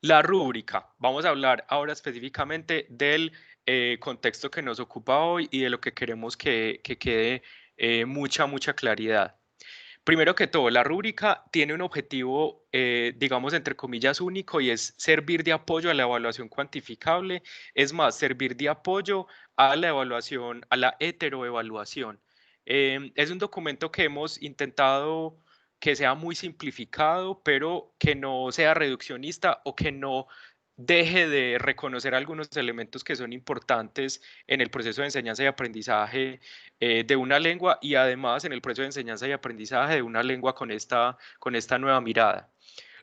La rúbrica. Vamos a hablar ahora específicamente del contexto que nos ocupa hoy y de lo que queremos que quede mucha claridad. Primero que todo, la rúbrica tiene un objetivo, digamos, entre comillas, único y es servir de apoyo a la evaluación cuantificable, es más, servir de apoyo a la evaluación, a la heteroevaluación. Es un documento que hemos intentado que sea muy simplificado, pero que no sea reduccionista o que no deje de reconocer algunos elementos que son importantes en el proceso de enseñanza y aprendizaje de una lengua y además en el proceso de enseñanza y aprendizaje de una lengua con esta nueva mirada.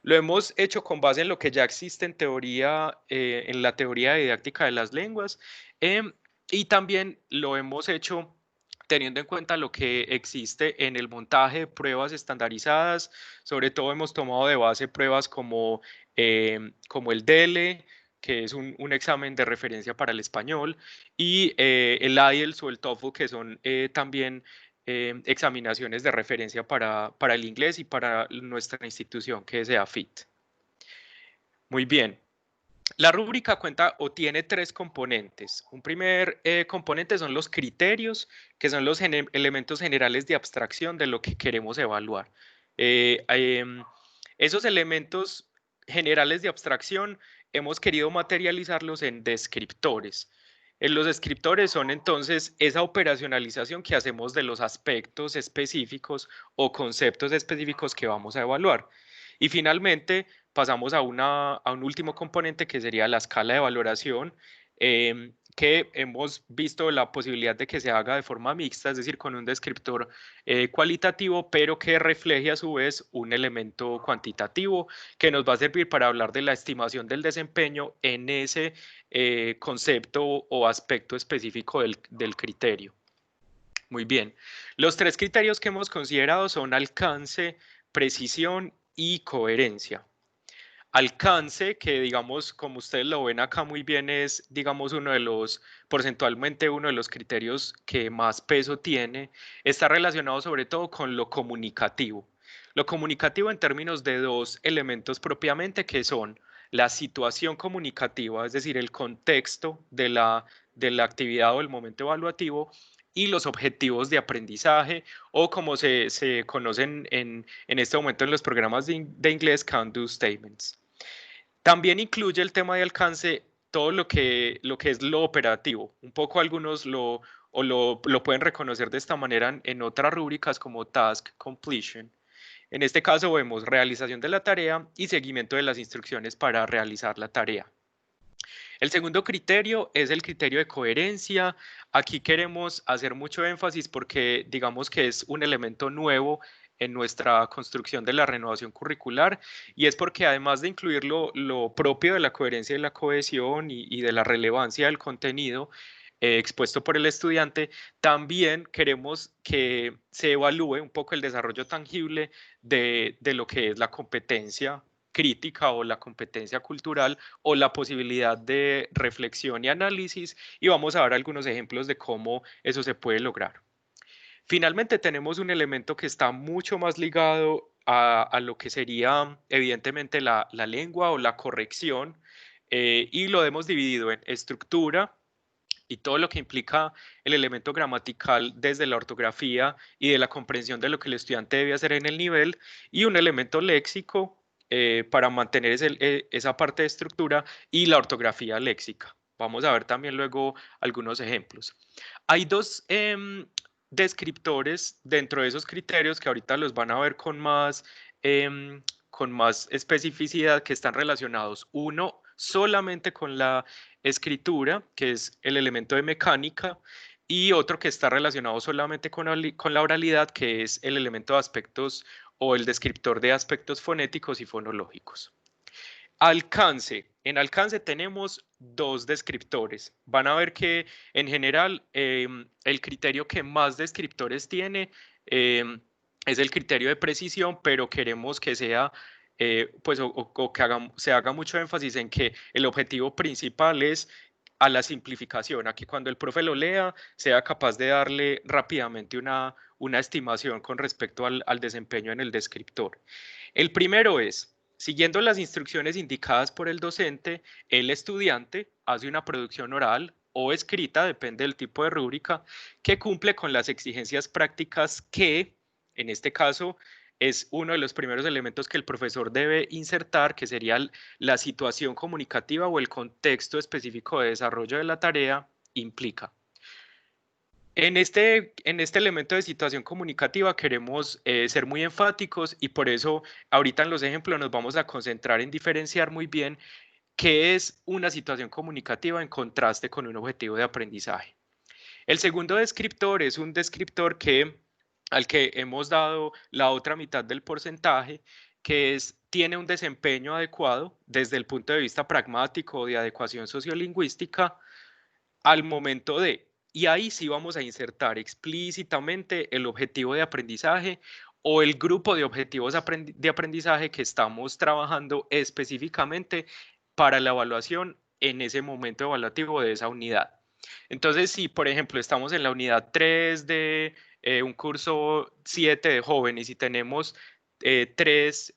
Lo hemos hecho con base en lo que ya existe en teoría, en la teoría didáctica de las lenguas, y también lo hemos hecho teniendo en cuenta lo que existe en el montaje de pruebas estandarizadas. Sobre todo hemos tomado de base pruebas como el DELE, que es un examen de referencia para el español, y el IELTS o el TOEFL, que son también examinaciones de referencia para el inglés y para nuestra institución, que es EAFIT. Muy bien. La rúbrica cuenta o tiene tres componentes. Un primer componente son los criterios, que son los elementos generales de abstracción de lo que queremos evaluar. Esos elementos generales de abstracción hemos querido materializarlos en descriptores. Los descriptores son entonces esa operacionalización que hacemos de los aspectos específicos o conceptos específicos que vamos a evaluar. Y finalmente pasamos a un último componente que sería la escala de valoración, que hemos visto la posibilidad de que se haga de forma mixta, es decir, con un descriptor cualitativo, pero que refleje a su vez un elemento cuantitativo que nos va a servir para hablar de la estimación del desempeño en ese concepto o aspecto específico del criterio. Muy bien. Los tres criterios que hemos considerado son alcance, precisión y coherencia. Alcance, que digamos, como ustedes lo ven acá muy bien, es, digamos, porcentualmente uno de los criterios que más peso tiene, está relacionado sobre todo con lo comunicativo. Lo comunicativo en términos de dos elementos propiamente, que son la situación comunicativa, es decir, el contexto de la actividad o el momento evaluativo, y los objetivos de aprendizaje, o como se conocen en este momento en los programas de inglés, can-do statements. También incluye el tema de alcance todo lo que es lo operativo. Un poco algunos lo pueden reconocer de esta manera en otras rúbricas como task completion. En este caso vemos realización de la tarea y seguimiento de las instrucciones para realizar la tarea. El segundo criterio es el criterio de coherencia. Aquí queremos hacer mucho énfasis porque digamos que es un elemento nuevo en nuestra construcción de la renovación curricular, y es porque además de incluir lo propio de la coherencia y la cohesión y de la relevancia del contenido expuesto por el estudiante, también queremos que se evalúe un poco el desarrollo tangible de lo que es la competencia crítica o la competencia cultural o la posibilidad de reflexión y análisis, y vamos a ver algunos ejemplos de cómo eso se puede lograr. Finalmente tenemos un elemento que está mucho más ligado a lo que sería evidentemente la lengua o la corrección, y lo hemos dividido en estructura y todo lo que implica el elemento gramatical desde la ortografía y de la comprensión de lo que el estudiante debe hacer en el nivel, y un elemento léxico para mantener esa parte de estructura y la ortografía léxica. Vamos a ver también luego algunos ejemplos. Hay dos descriptores dentro de esos criterios que ahorita los van a ver con más especificidad, que están relacionados, uno solamente con la escritura, que es el elemento de mecánica, y otro que está relacionado solamente con la oralidad, que es el elemento de aspectos o el descriptor de aspectos fonéticos y fonológicos. Alcance. En alcance tenemos dos descriptores. Van a ver que en general el criterio que más descriptores tiene es el criterio de precisión, pero queremos que sea, pues, o que se haga mucho énfasis en que el objetivo principal es a la simplificación, a que cuando el profe lo lea sea capaz de darle rápidamente una estimación con respecto al desempeño en el descriptor. El primero es Siguiendo las instrucciones indicadas por el docente, el estudiante hace una producción oral o escrita, depende del tipo de rúbrica, que cumple con las exigencias prácticas que, en este caso, es uno de los primeros elementos que el profesor debe insertar, que sería la situación comunicativa o el contexto específico de desarrollo de la tarea implica. En este elemento de situación comunicativa queremos ser muy enfáticos y por eso ahorita en los ejemplos nos vamos a concentrar en diferenciar muy bien qué es una situación comunicativa en contraste con un objetivo de aprendizaje. El segundo descriptor es un descriptor al que hemos dado la otra mitad del porcentaje, que tiene un desempeño adecuado desde el punto de vista pragmático de adecuación sociolingüística al momento de, y ahí sí vamos a insertar explícitamente el objetivo de aprendizaje o el grupo de objetivos de aprendizaje que estamos trabajando específicamente para la evaluación en ese momento evaluativo de esa unidad. Entonces, si por ejemplo estamos en la unidad 3 de un curso 7 de jóvenes y tenemos tres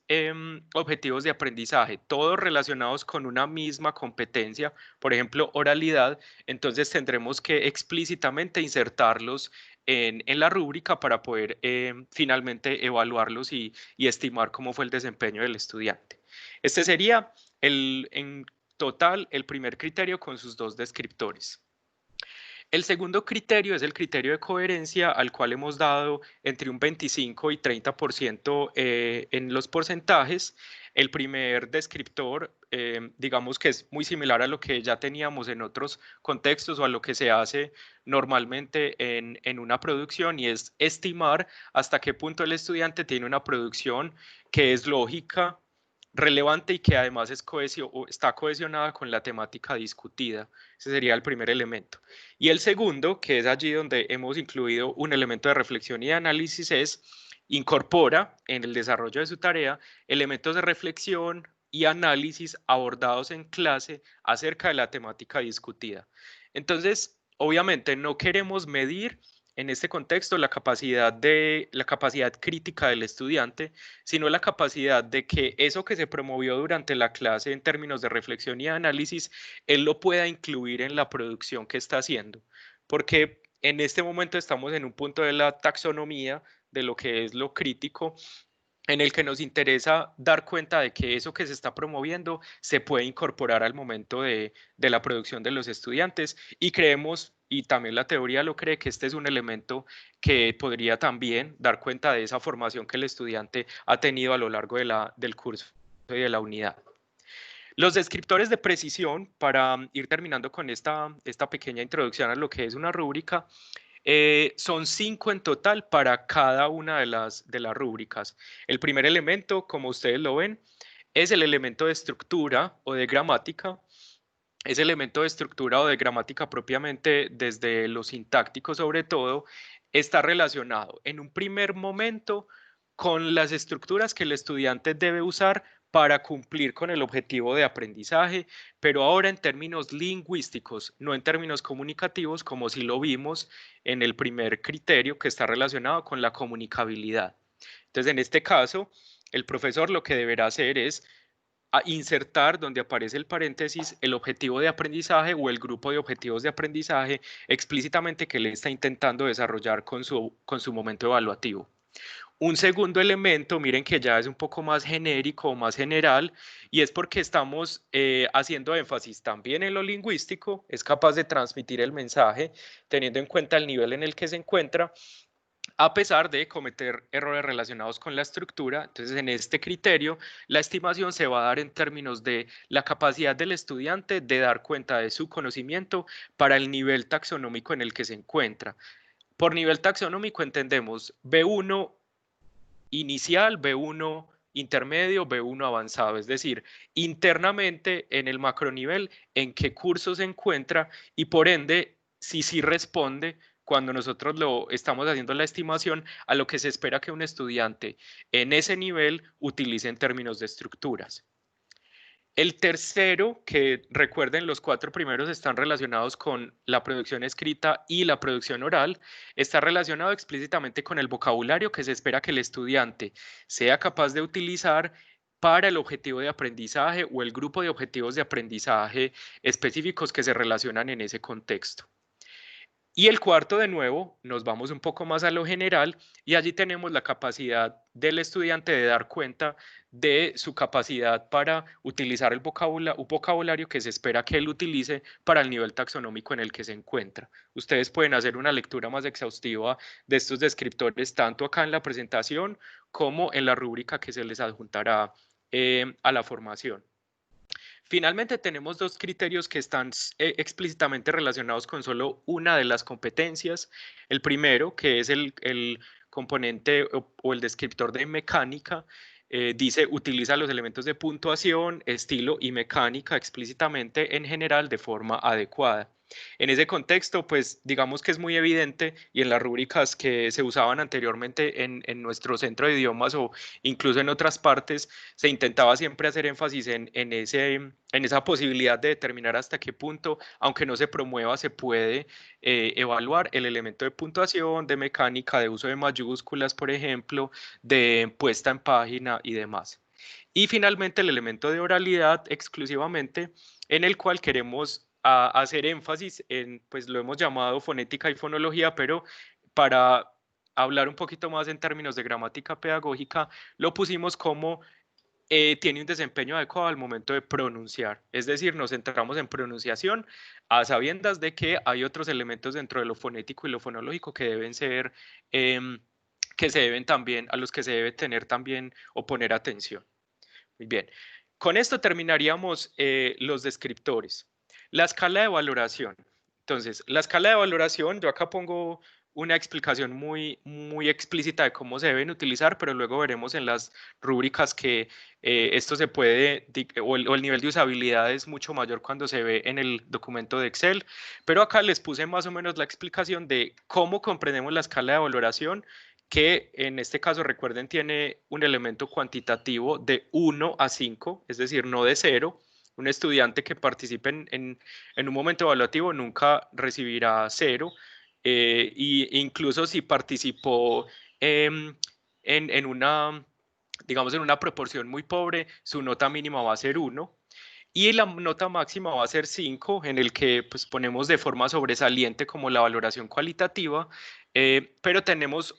objetivos de aprendizaje, todos relacionados con una misma competencia, por ejemplo, oralidad, entonces tendremos que explícitamente insertarlos en la rúbrica para poder finalmente evaluarlos y estimar cómo fue el desempeño del estudiante. Este sería en total el primer criterio con sus dos descriptores. El segundo criterio es el criterio de coherencia al cual hemos dado entre un 25 y 30% en los porcentajes. El primer descriptor, digamos que es muy similar a lo que ya teníamos en otros contextos o a lo que se hace normalmente en una producción y es estimar hasta qué punto el estudiante tiene una producción que es lógica, relevante y que además está cohesionada con la temática discutida. Ese sería el primer elemento. Y el segundo, que es allí donde hemos incluido un elemento de reflexión y de análisis, es incorpora en el desarrollo de su tarea elementos de reflexión y análisis abordados en clase acerca de la temática discutida. Entonces, obviamente no queremos medir en este contexto la capacidad crítica del estudiante, sino la capacidad de que eso que se promovió durante la clase en términos de reflexión y análisis, él lo pueda incluir en la producción que está haciendo. Porque en este momento estamos en un punto de la taxonomía de lo que es lo crítico, en el que nos interesa dar cuenta de que eso que se está promoviendo se puede incorporar al momento de la producción de los estudiantes y creemos, y también la teoría lo cree, que este es un elemento que podría también dar cuenta de esa formación que el estudiante ha tenido a lo largo del curso y de la unidad. Los descriptores de precisión, para ir terminando con esta pequeña introducción a lo que es una rúbrica, son 5 en total para cada una de las rúbricas. El primer elemento, como ustedes lo ven, es el elemento de estructura o de gramática. Ese elemento de estructura o de gramática propiamente desde lo sintáctico sobre todo, está relacionado en un primer momento con las estructuras que el estudiante debe usar para cumplir con el objetivo de aprendizaje, pero ahora en términos lingüísticos, no en términos comunicativos, como si lo vimos en el primer criterio que está relacionado con la comunicabilidad. Entonces, en este caso, el profesor lo que deberá hacer es insertar donde aparece el paréntesis el objetivo de aprendizaje o el grupo de objetivos de aprendizaje explícitamente que le está intentando desarrollar con su momento evaluativo. Un segundo elemento, miren que ya es un poco más genérico, más general, y es porque estamos haciendo énfasis también en lo lingüístico, es capaz de transmitir el mensaje teniendo en cuenta el nivel en el que se encuentra, a pesar de cometer errores relacionados con la estructura. Entonces, en este criterio, la estimación se va a dar en términos de la capacidad del estudiante de dar cuenta de su conocimiento para el nivel taxonómico en el que se encuentra. Por nivel taxonómico entendemos B1 inicial, B1 intermedio, B1 avanzado, es decir, internamente en el macronivel en qué curso se encuentra y por ende si sí responde cuando nosotros lo estamos haciendo la estimación a lo que se espera que un estudiante en ese nivel utilice en términos de estructuras. El tercero, que recuerden, los 4 primeros están relacionados con la producción escrita y la producción oral, está relacionado explícitamente con el vocabulario que se espera que el estudiante sea capaz de utilizar para el objetivo de aprendizaje o el grupo de objetivos de aprendizaje específicos que se relacionan en ese contexto. Y el cuarto, de nuevo, nos vamos un poco más a lo general y allí tenemos la capacidad del estudiante de dar cuenta de su capacidad para utilizar un vocabulario que se espera que él utilice para el nivel taxonómico en el que se encuentra. Ustedes pueden hacer una lectura más exhaustiva de estos descriptores tanto acá en la presentación como en la rúbrica que se les adjuntará a la formación. Finalmente, tenemos dos criterios que están explícitamente relacionados con solo una de las competencias. El primero, que es el componente o el descriptor de mecánica, dice utiliza los elementos de puntuación, estilo y mecánica explícitamente en general de forma adecuada. En ese contexto, pues digamos que es muy evidente y en las rúbricas que se usaban anteriormente en nuestro centro de idiomas o incluso en otras partes, se intentaba siempre hacer énfasis en esa posibilidad de determinar hasta qué punto, aunque no se promueva, se puede evaluar el elemento de puntuación, de mecánica, de uso de mayúsculas, por ejemplo, de puesta en página y demás. Y finalmente el elemento de oralidad exclusivamente en el cual queremos hacer énfasis en, pues lo hemos llamado fonética y fonología, pero para hablar un poquito más en términos de gramática pedagógica, lo pusimos como tiene un desempeño adecuado al momento de pronunciar. Es decir, nos centramos en pronunciación a sabiendas de que hay otros elementos dentro de lo fonético y lo fonológico que deben ser, que se deben también, a los que se debe tener también o poner atención. Muy bien. Con esto terminaríamos los descriptores. La escala de valoración. Entonces, la escala de valoración, yo acá pongo una explicación muy explícita de cómo se deben utilizar, pero luego veremos en las rúbricas que esto se puede, o el nivel de usabilidad es mucho mayor cuando se ve en el documento de Excel, pero acá les puse más o menos la explicación de cómo comprendemos la escala de valoración, que en este caso, recuerden, tiene un elemento cuantitativo de 1 a 5, es decir, no de 0. Un estudiante que participe en un momento evaluativo nunca recibirá 0, y incluso si participó en una, digamos, en una proporción muy pobre, su nota mínima va a ser 1. Y la nota máxima va a ser 5, en el que pues, ponemos de forma sobresaliente como la valoración cualitativa, pero tenemos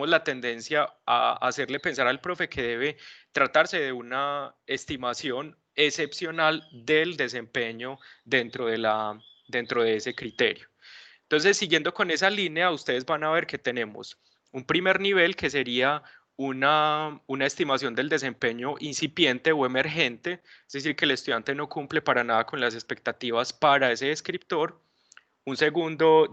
la tendencia a hacerle pensar al profe que debe tratarse de una estimación excepcional del desempeño dentro de ese criterio. Entonces, siguiendo con esa línea, ustedes van a ver que tenemos un primer nivel que sería una estimación del desempeño incipiente o emergente, es decir, que el estudiante no cumple para nada con las expectativas para ese descriptor. Un segundo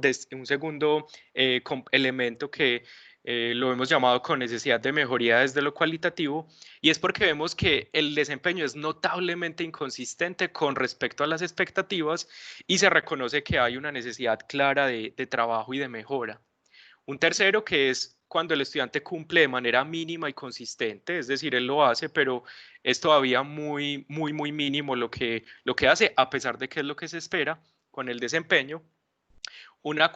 elemento que lo hemos llamado con necesidad de mejoría desde lo cualitativo, y es porque vemos que el desempeño es notablemente inconsistente con respecto a las expectativas y se reconoce que hay una necesidad clara de trabajo y de mejora. Un tercero que es cuando el estudiante cumple de manera mínima y consistente, es decir, él lo hace, pero es todavía muy mínimo lo que hace, a pesar de que es lo que se espera con el desempeño. Una